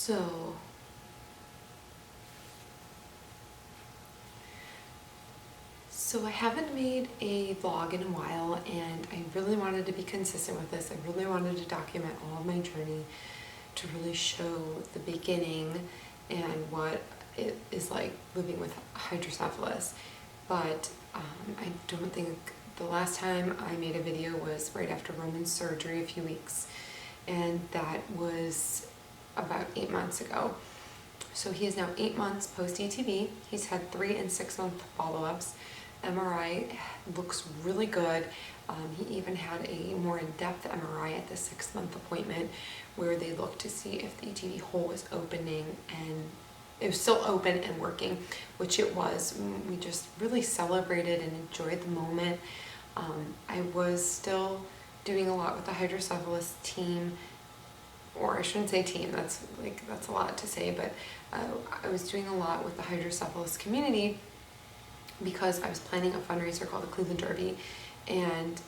So I haven't made a vlog in a while, and I really wanted to be consistent with this. I really wanted to document all of my journey to really show the beginning and what it is like living with hydrocephalus. But I don't think the last time I made a video was right after Roman's surgery a few weeks, and that was about 8 months ago. So he is now 8 months post-ETV. He's had 3 and 6 month follow-ups. MRI looks really good. He even had a more in-depth MRI at the 6 month appointment where they looked to see if the ETV hole was opening, and it was still open and working, which it was. We just really celebrated and enjoyed the moment. I was still doing a lot with the hydrocephalus team, or I shouldn't say team, that's a lot to say, but I was doing a lot with the hydrocephalus community because I was planning a fundraiser called the Cleveland Derby. And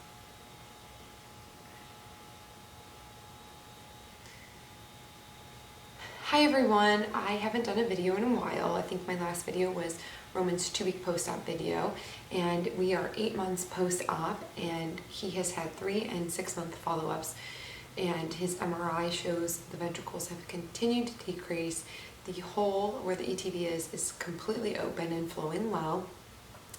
hi everyone, I haven't done a video in a while. I think my last video was Roman's 2-week post-op video, and we are 8 months post-op, and he has had 3 and 6 month follow-ups, and his MRI shows the ventricles have continued to decrease. The hole where the ETV is completely open and flowing well.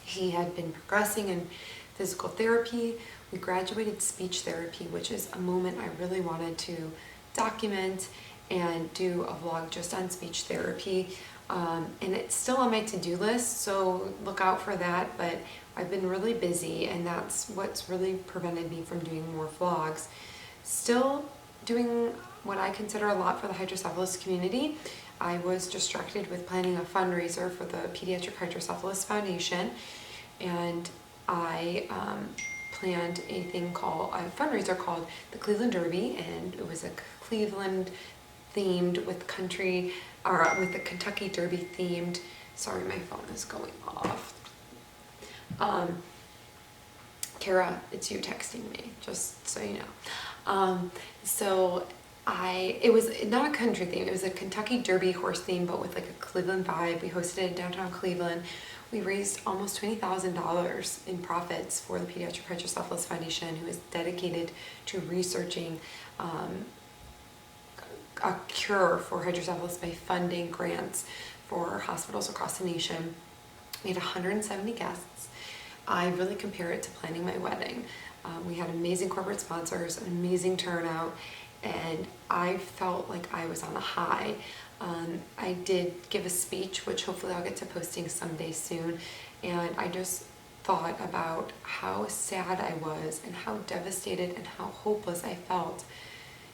He had been progressing in physical therapy. We graduated speech therapy, which is a moment I really wanted to document and do a vlog just on speech therapy. And it's still on my to-do list, so look out for that, but I've been really busy, and that's what's really prevented me from doing more vlogs. Still doing what I consider a lot for the hydrocephalus community. I was distracted with planning a fundraiser for the Pediatric Hydrocephalus Foundation, and I planned a fundraiser called the Cleveland Derby, and it was a Cleveland themed with the Kentucky Derby themed. Sorry, my phone is going off. Kara, it's you texting me, just so you know. It was not a country theme, it was a Kentucky Derby horse theme, but with like a Cleveland vibe. We hosted it in downtown Cleveland. We raised almost $20,000 in profits for the Pediatric Hydrocephalus Foundation, who is dedicated to researching a cure for hydrocephalus by funding grants for hospitals across the nation. We had 170 guests. I really compare it to planning my wedding. We had amazing corporate sponsors, an amazing turnout, and I felt like I was on a high. I did give a speech, which hopefully I'll get to posting someday soon, and I just thought about how sad I was and how devastated and how hopeless I felt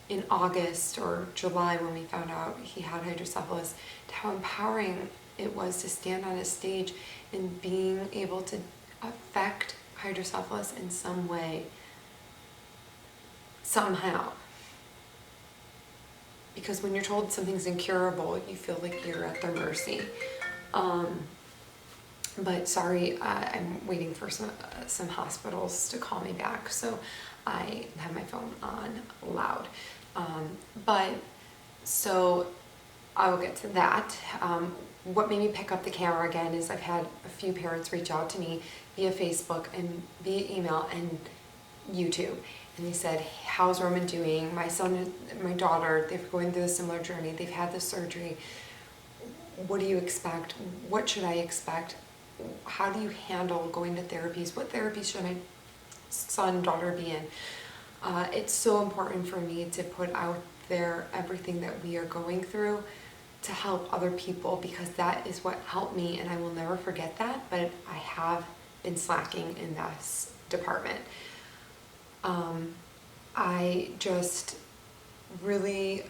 in August or July when we found out he had hydrocephalus, to how empowering it was to stand on a stage and being able to affect hydrocephalus in some way, somehow. Because when you're told something's incurable, you feel like you're at their mercy. But sorry, I'm waiting for some hospitals to call me back, so I have my phone on loud. So I will get to that. What made me pick up the camera again is I've had a few parents reach out to me via Facebook and via email and YouTube. And they said, how's Roman doing? My son and my daughter, they're going through a similar journey. They've had the surgery. What do you expect? What should I expect? How do you handle going to therapies? What therapies should my son and daughter be in? It's so important for me to put out there everything that we are going through to help other people, because that is what helped me, and I will never forget that, but I have been slacking in this department. I just really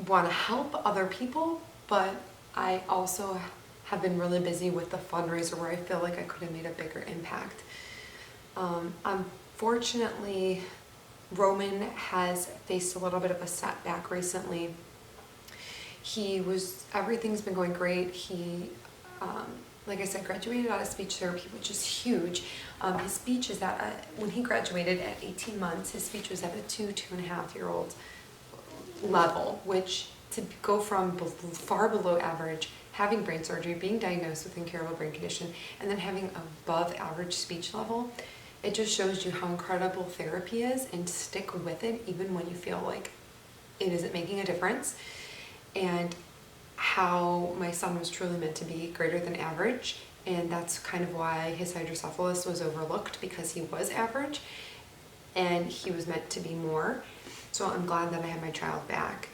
want to help other people, but I also have been really busy with the fundraiser where I feel like I could have made a bigger impact. Unfortunately, Roman has faced a little bit of a setback recently. Everything's been going great. He, like I said, graduated out of speech therapy, which is huge. His speech is when he graduated at 18 months, his speech was at a 2.5-year-old level, which to go from far below average, having brain surgery, being diagnosed with incurable brain condition, and then having above average speech level, it just shows you how incredible therapy is, and stick with it even when you feel like it isn't making a difference, and how my son was truly meant to be greater than average. And that's kind of why his hydrocephalus was overlooked, because he was average and he was meant to be more. So I'm glad that I have my child back.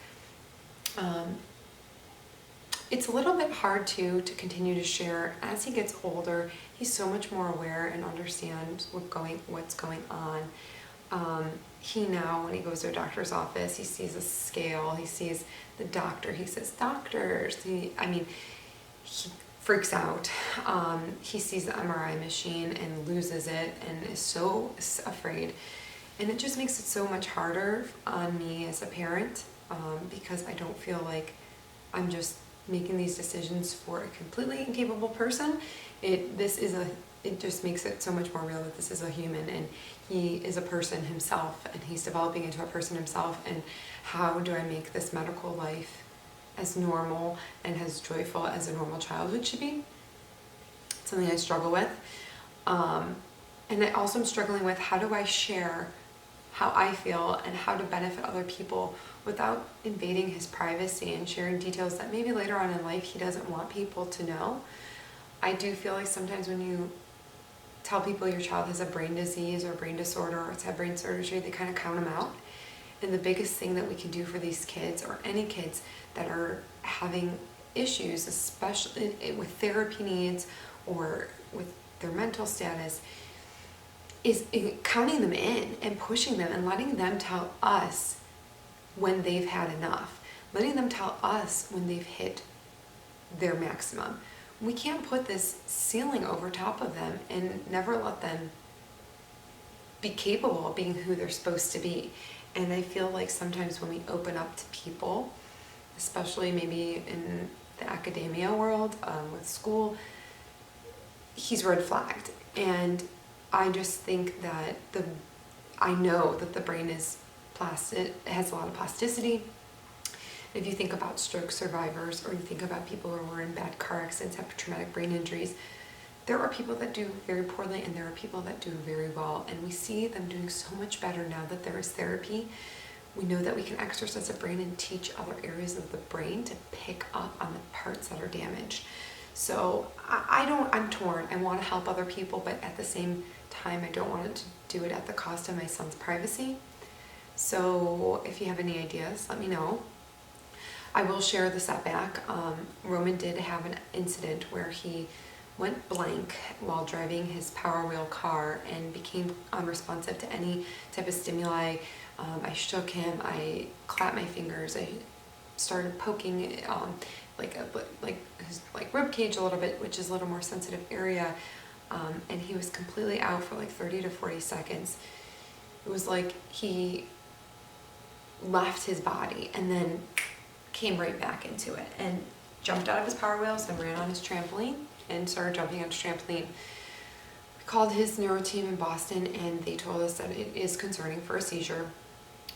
It's a little bit hard to continue to share. As he gets older, he's so much more aware and understands what's going on. He now, when he goes to a doctor's office, he sees a scale, he sees the doctor, he says, doctors, he freaks out. He sees the MRI machine and loses it and is so afraid. And it just makes it so much harder on me as a parent, because I don't feel like I'm just making these decisions for a completely incapable person. It just makes it so much more real that this is a human, and he is a person himself, and he's developing into a person himself. And how do I make this medical life as normal and as joyful as a normal childhood should be? It's something I struggle with. And I also am struggling with, how do I share how I feel and how to benefit other people without invading his privacy and sharing details that maybe later on in life he doesn't want people to know. I do feel like sometimes when you tell people your child has a brain disease or brain disorder or it's had brain surgery, they kind of count them out. And the biggest thing that we can do for these kids, or any kids that are having issues, especially with therapy needs or with their mental status, is counting them in and pushing them and letting them tell us when they've had enough, letting them tell us when they've hit their maximum. We can't put this ceiling over top of them and never let them be capable of being who they're supposed to be. And I feel like sometimes when we open up to people, especially maybe in the academia world, with school, he's red flagged. And I just think that I know that the brain is plastic, it has a lot of plasticity. If you think about stroke survivors, or you think about people who are in bad car accidents, have traumatic brain injuries, there are people that do very poorly and there are people that do very well. And we see them doing so much better now that there is therapy. We know that we can exercise the brain and teach other areas of the brain to pick up on the parts that are damaged. So I'm torn. I want to help other people, but at the same time, I don't want it to do it at the cost of my son's privacy. So if you have any ideas, let me know. I will share the setback. Roman did have an incident where he went blank while driving his Power Wheel car and became unresponsive to any type of stimuli. I shook him, I clapped my fingers, I started poking his rib cage a little bit, which is a little more sensitive area, and he was completely out for like 30 to 40 seconds. It was like he left his body and then came right back into it and jumped out of his Power Wheels and ran on his trampoline and started jumping on his trampoline. We called his neuro team in Boston and they told us that it is concerning for a seizure,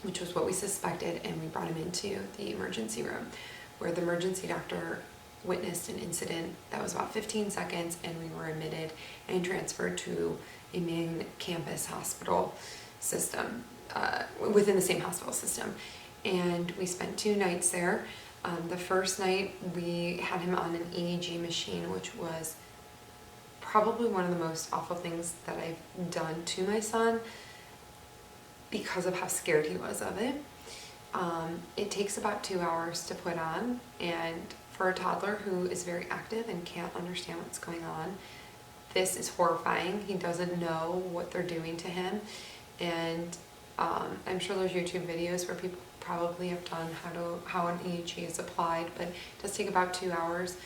which was what we suspected, and we brought him into the emergency room, where the emergency doctor witnessed an incident that was about 15 seconds, and we were admitted and transferred to a main campus hospital system, within the same hospital system. And we spent 2 nights there. The first night we had him on an EEG machine, which was probably one of the most awful things that I've done to my son because of how scared he was of it. It takes about 2 hours to put on, and for a toddler who is very active and can't understand what's going on, this is horrifying. He doesn't know what they're doing to him, and I'm sure there's YouTube videos where people probably have done how an EEG is applied, but it does take about 2 hours.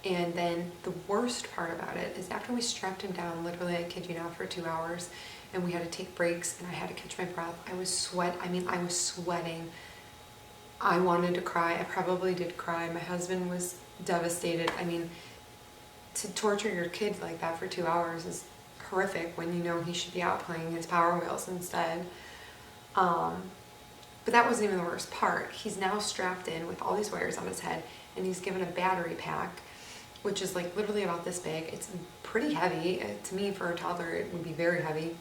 And then the worst part about it is after we strapped him down, literally, I kid you not, for 2 hours, and we had to take breaks and I had to catch my breath, I was sweating. I wanted to cry. I probably did cry. My husband was devastated. I mean, to torture your kid like that for 2 hours is horrific when you know he should be out playing his Power Wheels instead. But that wasn't even the worst part. He's now strapped in with all these wires on his head, and he's given a battery pack, which is like literally about this big. It's pretty heavy. To me, for a toddler, it would be very heavy.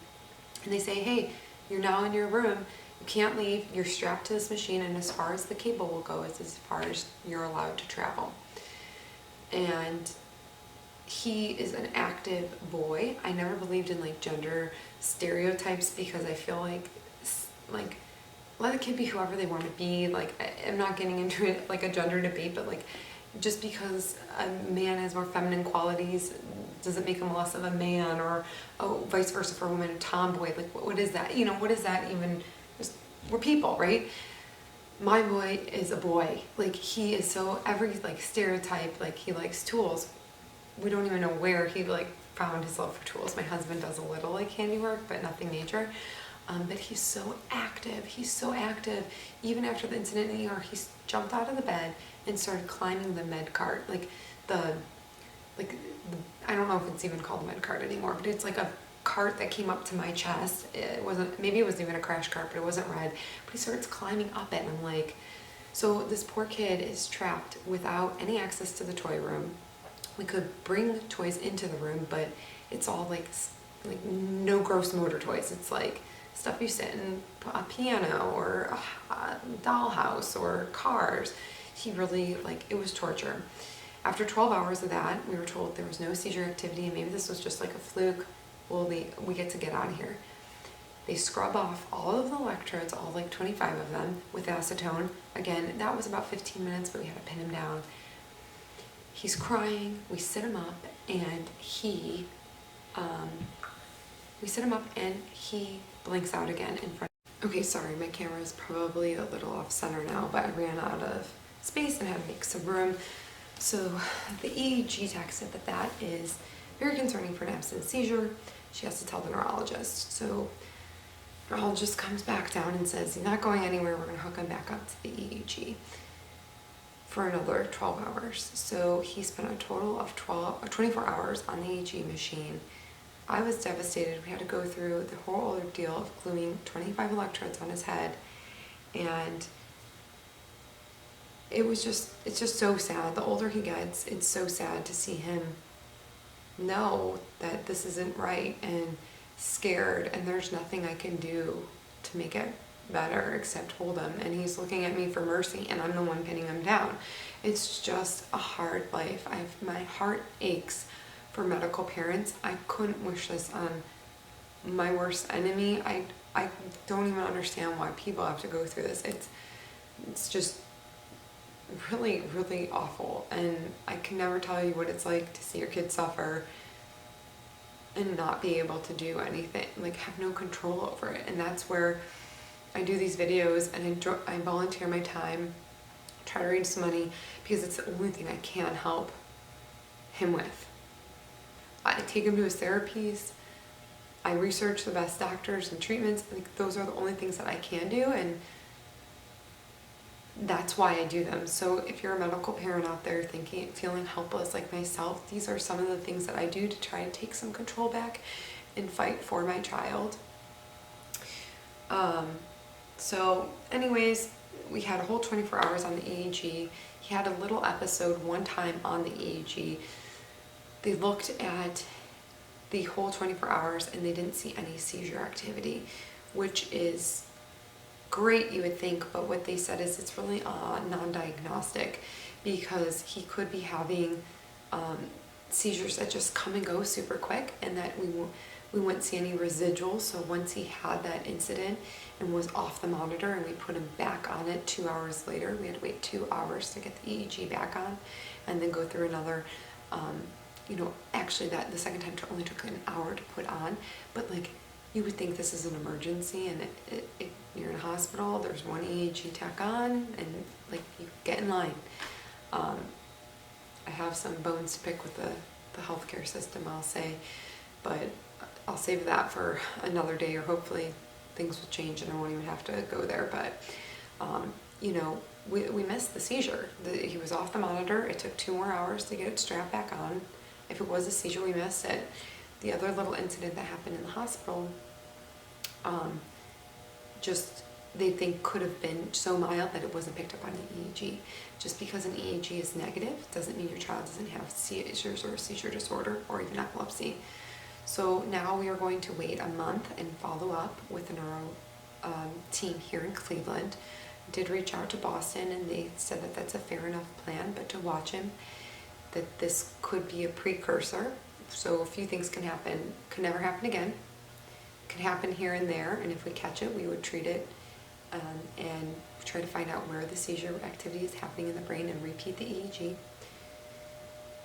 And they say, hey, you're now in your room. You can't leave. You're strapped to this machine, and as far as the cable will go is as far as you're allowed to travel. And he is an active boy. I never believed in like gender stereotypes, because I feel like let a kid be whoever they want to be. Like, I'm not getting into it like a gender debate, but like, just because a man has more feminine qualities doesn't make him less of a man, or vice versa for a woman, a tomboy. Like, what is that? You know, what is that even? Just, we're people, right? My boy is a boy. Like, he is so every like stereotype. Like, he likes tools. We don't even know where he like found his love for tools. My husband does a little like handiwork, but nothing major. But he's so active. He's so active. Even after the incident in the ER, he's jumped out of the bed and started climbing the med cart. I don't know if it's even called the med cart anymore, but it's like a cart that came up to my chest. It wasn't, maybe it wasn't even a crash cart, but it wasn't red. But he starts climbing up it, and I'm like, so this poor kid is trapped without any access to the toy room. We could bring toys into the room, but it's all like no gross motor toys. It's like stuff you sit in a piano or a dollhouse or cars. He really, like, it was torture. After 12 hours of that, we were told there was no seizure activity, and maybe this was just like a fluke. Well, we get to get out of here. They scrub off all of the electrodes, all like 25 of them, with acetone. Again, that was about 15 minutes, but we had to pin him down. He's crying. We sit him up, and he blinks out again in front. Okay, sorry, my camera is probably a little off center now, but I ran out of space and had to make some room. So the EEG tech said that is very concerning for an absent seizure. She has to tell the neurologist. So the neurologist comes back down and says, he's not going anywhere. We're going to hook him back up to the EEG for another 12 hours. So he spent a total of 24 hours on the EEG machine. I was devastated. We had to go through the whole ordeal of gluing 25 electrodes on his head, and it's just so sad. The older he gets, it's so sad to see him know that this isn't right and scared, and there's nothing I can do to make it better except hold him, and he's looking at me for mercy, and I'm the one pinning him down. It's just a hard life. My heart aches for medical parents. I couldn't wish this on my worst enemy. I don't even understand why people have to go through this. It's just really, really awful, and I can never tell you what it's like to see your kid suffer and not be able to do anything, like have no control over it. And that's where I do these videos, and I volunteer my time, try to raise some money, because it's the only thing I can help him with. I take him to his therapies. I research the best doctors and treatments. Like, those are the only things that I can do, and that's why I do them. So if you're a medical parent out there feeling helpless like myself, these are some of the things that I do to try and take some control back and fight for my child. So anyways, we had a whole 24 hours on the EEG. He had a little episode one time on the EEG. They looked at the whole 24 hours and they didn't see any seizure activity, which is great, you would think, but what they said is it's really non-diagnostic, because he could be having seizures that just come and go super quick, and that we wouldn't see any residuals. So once he had that incident and was off the monitor and we put him back on it 2 hours later, we had to wait 2 hours to get the EEG back on, and then go through another actually the second time only took an hour to put on. But like, you would think this is an emergency, and you're in a hospital, there's one EEG tech on, and like, you get in line. I have some bones to pick with the healthcare system, I'll say, but I'll save that for another day, or hopefully things will change and I won't even have to go there. But we missed the seizure. He was off the monitor. It took 2 more hours to get it strapped back on. If it was a seizure, we missed it. The other little incident that happened in the hospital, just they think could have been so mild that it wasn't picked up on an EEG. Just because an EEG is negative doesn't mean your child doesn't have seizures or a seizure disorder or even epilepsy. So now we are going to wait a month and follow up with a neuro team here in Cleveland. Did reach out to Boston and they said that that's a fair enough plan, but to watch him, that this could be a precursor. So a few things can happen. Could never happen again. Could happen here and there, and if we catch it, we would treat it and try to find out where the seizure activity is happening in the brain and repeat the EEG.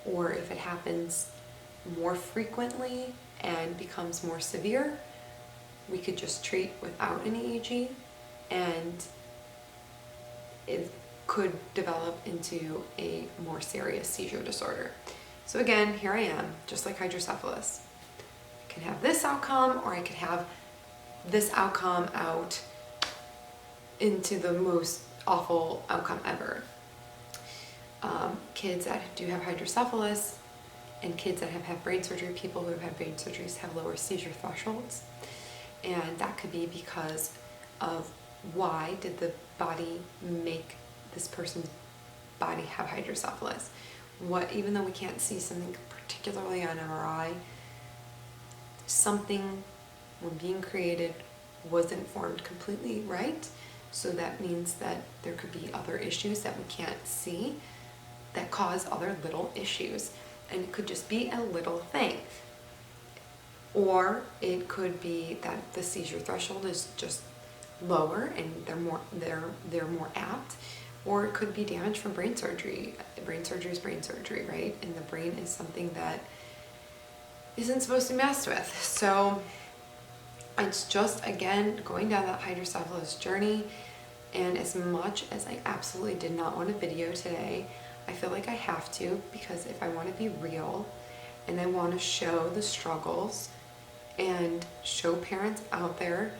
Or if it happens more frequently and becomes more severe, we could just treat without an EEG, and it could develop into a more serious seizure disorder. So again, here I am, just like hydrocephalus. I can have this outcome, or I could have this outcome out into the most awful outcome ever. Kids that do have hydrocephalus and kids that have had brain surgery, people who have had brain surgeries have lower seizure thresholds. And that could be because of why did the body make this person's body have hydrocephalus? Even though we can't see something particularly on MRI, something when being created wasn't formed completely right. So that means that there could be other issues that we can't see that cause other little issues. And it could just be a little thing. Or it could be that the seizure threshold is just lower and they're more apt. Or it could be damage from brain surgery. Brain surgery is brain surgery, right? And the brain is something that isn't supposed to be messed with. So it's just, again, going down that hydrocephalus journey. And as much as I absolutely did not want a video today, I feel like I have to, because if I want to be real and I want to show the struggles and show parents out there,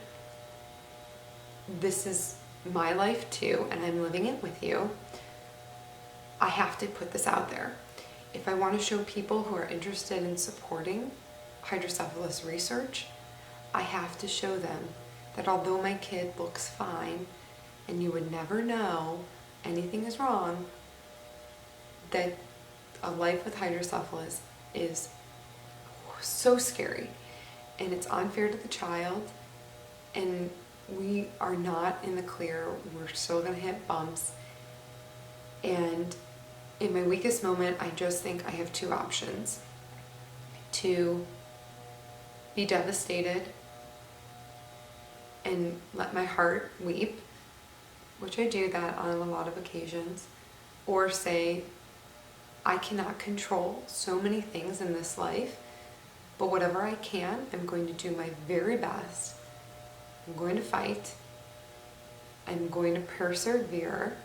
this is my life too, and I'm living it with you, I have to put this out there. If I want to show people who are interested in supporting hydrocephalus research, I have to show them that although my kid looks fine and you would never know anything is wrong, that a life with hydrocephalus is so scary and it's unfair to the child, and we are not in the clear. We're still going to hit bumps. And in my weakest moment, I just think I have two options: to be devastated and let my heart weep, which I do that on a lot of occasions, or say, I cannot control so many things in this life, but whatever I can, I'm going to do my very best. I'm going to fight. I'm going to persevere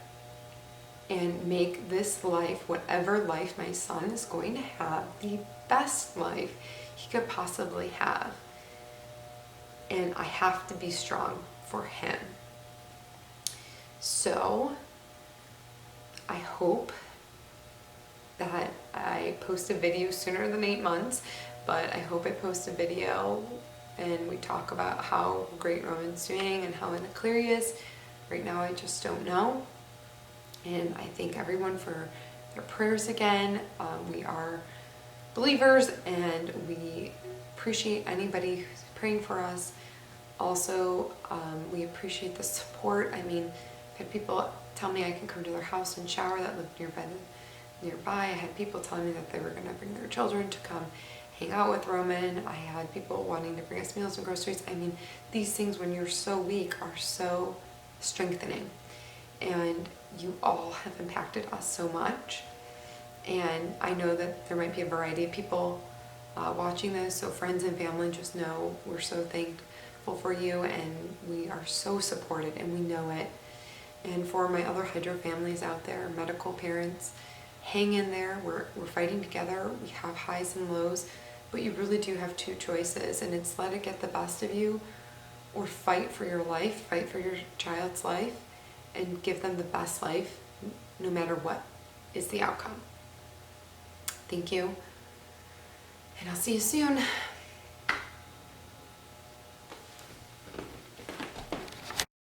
and make this life, whatever life my son is going to have, the best life he could possibly have. And I have to be strong for him. So I hope that I post a video sooner than 8 months, but I hope I post a video and we talk about how great Roman's doing and how in the clear he is. Right now I just don't know. And I thank everyone for their prayers again. We are believers and we appreciate anybody who's praying for us. Also, we appreciate the support. I mean, I've had people tell me I can come to their house and shower that live nearby. I had people telling me that they were going to bring their children to come hang out with Roman. I had people wanting to bring us meals and groceries. I mean, these things when you're so weak are so strengthening. And you all have impacted us so much. And I know that there might be a variety of people watching this, so friends and family, just know we're so thankful for you and we are so supported and we know it. And for my other hydro families out there, medical parents, hang in there. We're fighting together. We have highs and lows, but you really do have two choices, and it's let it get the best of you or fight for your life, fight for your child's life, and give them the best life no matter what is the outcome. Thank you, and I'll see you soon.